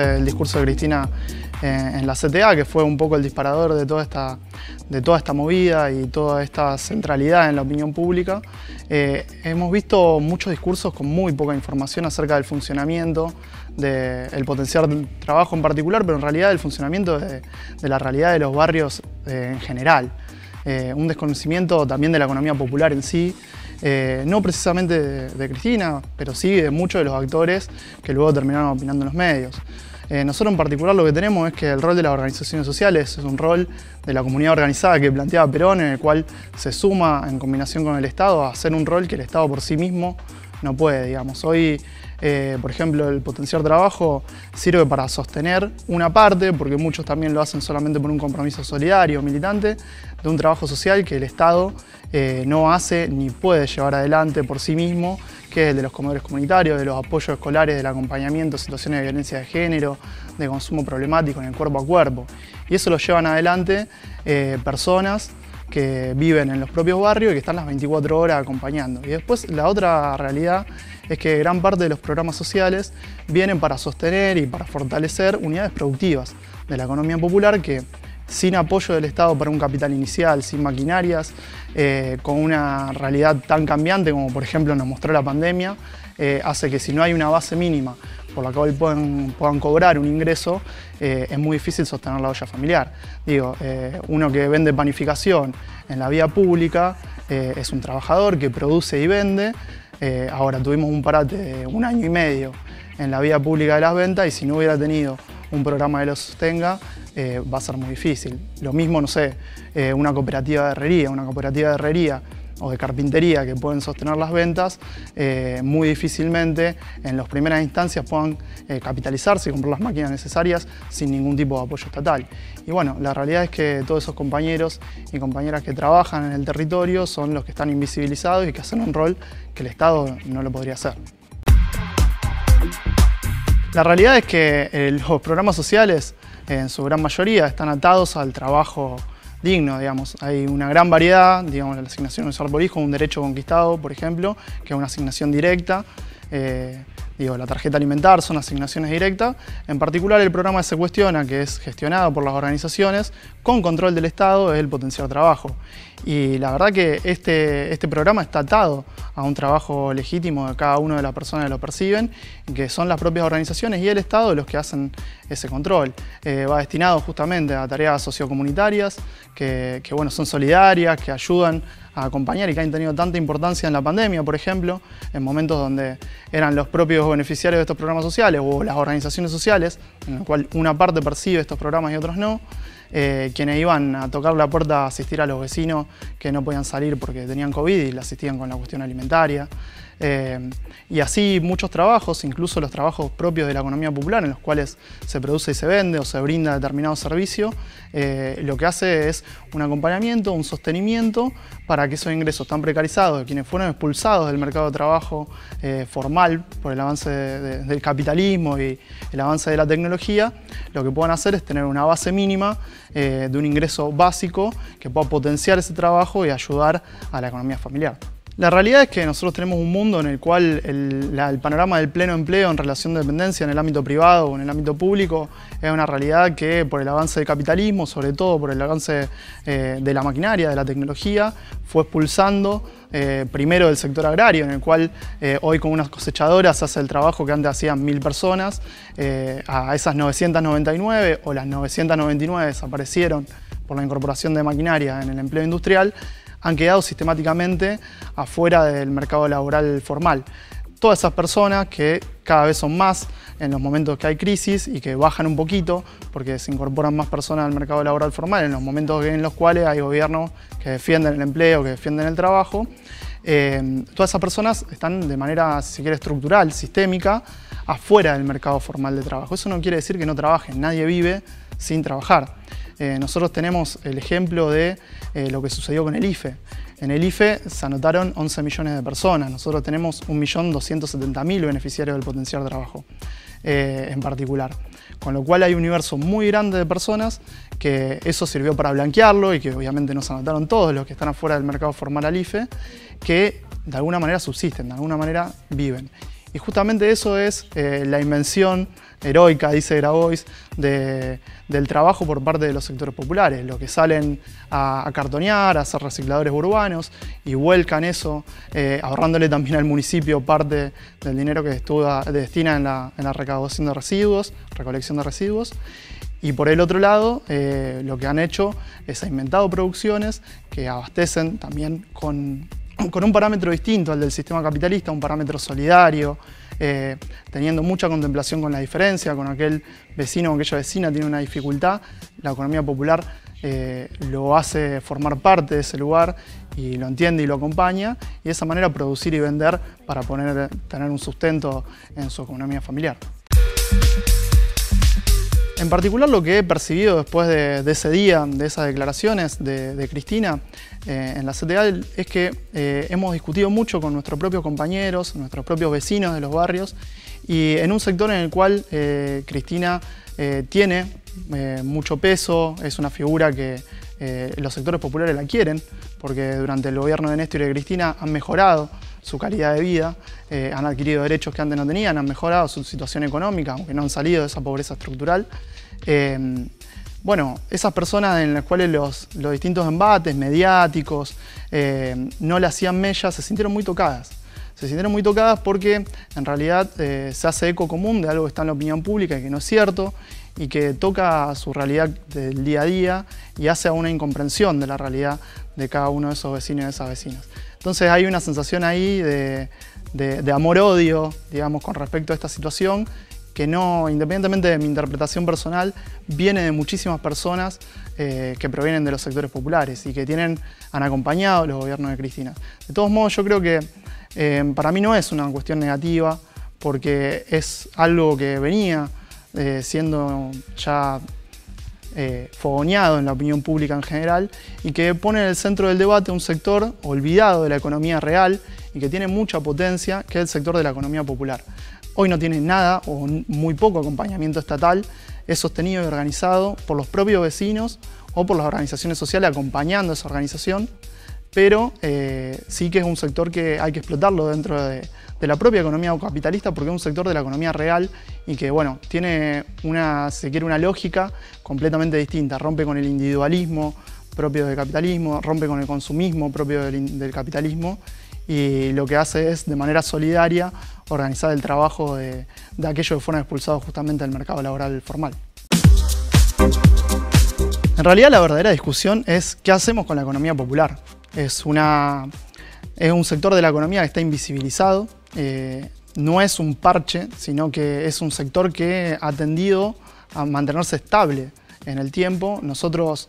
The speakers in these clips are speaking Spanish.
del discurso de Cristina en la CTA, que fue un poco el disparador de toda esta movida y toda esta centralidad en la opinión pública. Hemos visto muchos discursos con muy poca información acerca del funcionamiento, del potencial del trabajo en particular, pero en realidad del funcionamiento de la realidad de los barrios en general. Un desconocimiento también de la economía popular en sí, no precisamente de Cristina, pero sí de muchos de los actores que luego terminaron opinando en los medios. Nosotros en particular lo que tenemos es que el rol de las organizaciones sociales es un rol de la comunidad organizada que planteaba Perón, en el cual se suma en combinación con el Estado a hacer un rol que el Estado por sí mismo no puede, digamos. Hoy, por ejemplo, el potenciar trabajo sirve para sostener una parte, porque muchos también lo hacen solamente por un compromiso solidario, militante, de un trabajo social que el Estado no hace ni puede llevar adelante por sí mismo, que es el de los comedores comunitarios, de los apoyos escolares, del acompañamiento a situaciones de violencia de género, de consumo problemático en el cuerpo a cuerpo. Y eso lo llevan adelante personas que viven en los propios barrios y que están las 24 horas acompañando. Y después la otra realidad es que gran parte de los programas sociales vienen para sostener y para fortalecer unidades productivas de la economía popular que, sin apoyo del Estado para un capital inicial, sin maquinarias, con una realidad tan cambiante como por ejemplo nos mostró la pandemia, hace que si no hay una base mínima por la cual puedan cobrar un ingreso, es muy difícil sostener la olla familiar. Digo, uno que vende panificación en la vía pública es un trabajador que produce y vende. Ahora tuvimos un parate de 1 año y medio en la vía pública de las ventas y si no hubiera tenido un programa que lo sostenga, va a ser muy difícil. Lo mismo, no sé, una cooperativa de herrería o de carpintería que pueden sostener las ventas, muy difícilmente en las primeras instancias puedan capitalizarse y comprar las máquinas necesarias sin ningún tipo de apoyo estatal. Y bueno, la realidad es que todos esos compañeros y compañeras que trabajan en el territorio son los que están invisibilizados y que hacen un rol que el Estado no lo podría hacer. La realidad es que los programas sociales, en su gran mayoría, están atados al trabajo digno, digamos. Hay una gran variedad, digamos, la asignación universal por hijo, un derecho conquistado, por ejemplo, que es una asignación directa. La tarjeta alimentar son asignaciones directas. En particular, el programa que se cuestiona, que es gestionado por las organizaciones, con control del Estado, es el potenciar trabajo. Y la verdad que este programa está atado a un trabajo legítimo de cada una de las personas que lo perciben, que son las propias organizaciones y el Estado los que hacen ese control. Va destinado justamente a tareas sociocomunitarias, que bueno, son solidarias, que ayudan a acompañar y que han tenido tanta importancia en la pandemia, por ejemplo, en momentos donde eran los propios beneficiarios de estos programas sociales o las organizaciones sociales, en la cual una parte percibe estos programas y otros no, quienes iban a tocar la puerta a asistir a los vecinos que no podían salir porque tenían COVID y le asistían con la cuestión alimentaria. Y así muchos trabajos, incluso los trabajos propios de la economía popular en los cuales se produce y se vende o se brinda determinado servicio, lo que hace es un acompañamiento, un sostenimiento para que esos ingresos tan precarizados de quienes fueron expulsados del mercado de trabajo formal por el avance del capitalismo y el avance de la tecnología, lo que puedan hacer es tener una base mínima de un ingreso básico que pueda potenciar ese trabajo y ayudar a la economía familiar. La realidad es que nosotros tenemos un mundo en el cual el panorama del pleno empleo en relación de dependencia en el ámbito privado o en el ámbito público es una realidad que por el avance del capitalismo, sobre todo por el avance de la maquinaria, de la tecnología, fue expulsando primero del sector agrario, en el cual hoy con unas cosechadoras se hace el trabajo que antes hacían 1000 personas, a esas 999 o las 999 desaparecieron por la incorporación de maquinaria en el empleo industrial, han quedado sistemáticamente afuera del mercado laboral formal. Todas esas personas que cada vez son más en los momentos que hay crisis y que bajan un poquito porque se incorporan más personas al mercado laboral formal en los momentos en los cuales hay gobiernos que defienden el empleo, que defienden el trabajo. Todas esas personas están de manera, si se quiere, estructural, sistémica, afuera del mercado formal de trabajo. Eso no quiere decir que no trabajen, nadie vive sin trabajar. Nosotros tenemos el ejemplo de lo que sucedió con el IFE. En el IFE se anotaron 11 millones de personas. Nosotros tenemos 1.270.000 beneficiarios del potenciar trabajo en particular. Con lo cual hay un universo muy grande de personas que eso sirvió para blanquearlo y que obviamente no se anotaron todos los que están afuera del mercado formal al IFE, que de alguna manera subsisten, de alguna manera viven. Y justamente eso es la invención heroica, dice Grabois, del trabajo por parte de los sectores populares, los que salen a cartonear, a ser recicladores urbanos y vuelcan eso, ahorrándole también al municipio parte del dinero que destina en la recaudación de residuos, recolección de residuos. Y por el otro lado, lo que han hecho es inventado producciones que abastecen también con un parámetro distinto al del sistema capitalista, un parámetro solidario, teniendo mucha contemplación con la diferencia, con aquel vecino o aquella vecina tiene una dificultad, la economía popular lo hace formar parte de ese lugar y lo entiende y lo acompaña, y de esa manera producir y vender para tener un sustento en su economía familiar. En particular, lo que he percibido después de ese día, de esas declaraciones de Cristina en la CTA, es que hemos discutido mucho con nuestros propios compañeros, nuestros propios vecinos de los barrios, y en un sector en el cual Cristina tiene mucho peso, es una figura que los sectores populares la quieren, porque durante el gobierno de Néstor y de Cristina han mejorado su calidad de vida, han adquirido derechos que antes no tenían, han mejorado su situación económica, aunque no han salido de esa pobreza estructural. Bueno, esas personas en las cuales los distintos embates mediáticos no le hacían mella, se sintieron muy tocadas. Se sintieron muy tocadas porque en realidad se hace eco común de algo que está en la opinión pública y que no es cierto, y que toca su realidad del día a día y hace a una incomprensión de la realidad de cada uno de esos vecinos y de esas vecinas. Entonces hay una sensación ahí de amor-odio, digamos, con respecto a esta situación, que no, independientemente de mi interpretación personal, viene de muchísimas personas que provienen de los sectores populares y que han acompañado los gobiernos de Cristina. De todos modos, yo creo que para mí no es una cuestión negativa, porque es algo que venía siendo ya fogoneado en la opinión pública en general y que pone en el centro del debate un sector olvidado de la economía real y que tiene mucha potencia, que es el sector de la economía popular. Hoy no tiene nada o muy poco acompañamiento estatal, es sostenido y organizado por los propios vecinos o por las organizaciones sociales acompañando a esa organización, pero sí que es un sector que hay que explotarlo dentro de la propia economía capitalista, porque es un sector de la economía real y que, bueno, tiene si quiere, una lógica completamente distinta. Rompe con el individualismo propio del capitalismo, rompe con el consumismo propio del capitalismo, y lo que hace es, de manera solidaria, organizar el trabajo de aquellos que fueron expulsados justamente del mercado laboral formal. En realidad, la verdadera discusión es qué hacemos con la economía popular. Es un sector de la economía que está invisibilizado, no es un parche, sino que es un sector que ha tendido a mantenerse estable en el tiempo. Nosotros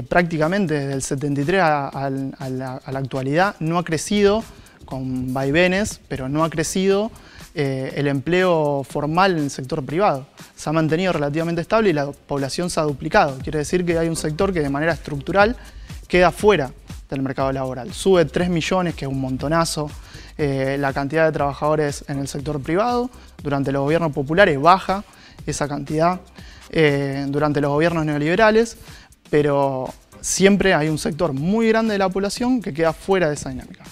prácticamente desde el 73 a la actualidad no ha crecido, con vaivenes, pero no ha crecido el empleo formal en el sector privado. Se ha mantenido relativamente estable y la población se ha duplicado. Quiere decir que hay un sector que de manera estructural queda fuera del mercado laboral. Sube 3 millones, que es un montonazo, la cantidad de trabajadores en el sector privado. Durante los gobiernos populares baja esa cantidad durante los gobiernos neoliberales, pero siempre hay un sector muy grande de la población que queda fuera de esa dinámica.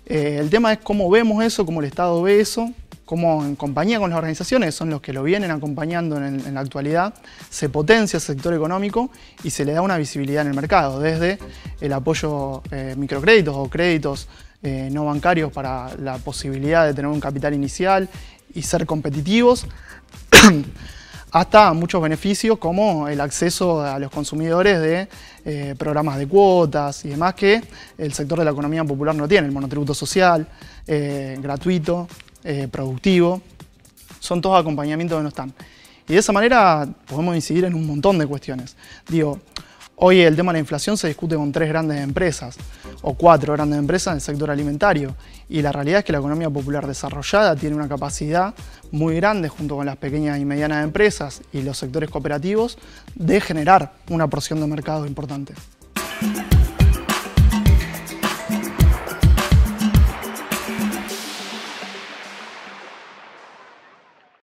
El tema es cómo vemos eso, cómo el Estado ve eso, cómo en compañía con las organizaciones, son los que lo vienen acompañando en la actualidad, se potencia el sector económico y se le da una visibilidad en el mercado, desde el apoyo microcréditos o créditos no bancarios para la posibilidad de tener un capital inicial y ser competitivos, hasta muchos beneficios como el acceso a los consumidores de programas de cuotas y demás que el sector de la economía popular no tiene, el monotributo social, gratuito, productivo, son todos acompañamientos que no están. Y de esa manera podemos incidir en un montón de cuestiones. Digo, hoy el tema de la inflación se discute con 3 grandes empresas o 4 grandes empresas en el sector alimentario, y la realidad es que la economía popular desarrollada tiene una capacidad muy grande, junto con las pequeñas y medianas empresas y los sectores cooperativos, de generar una porción de mercado importante.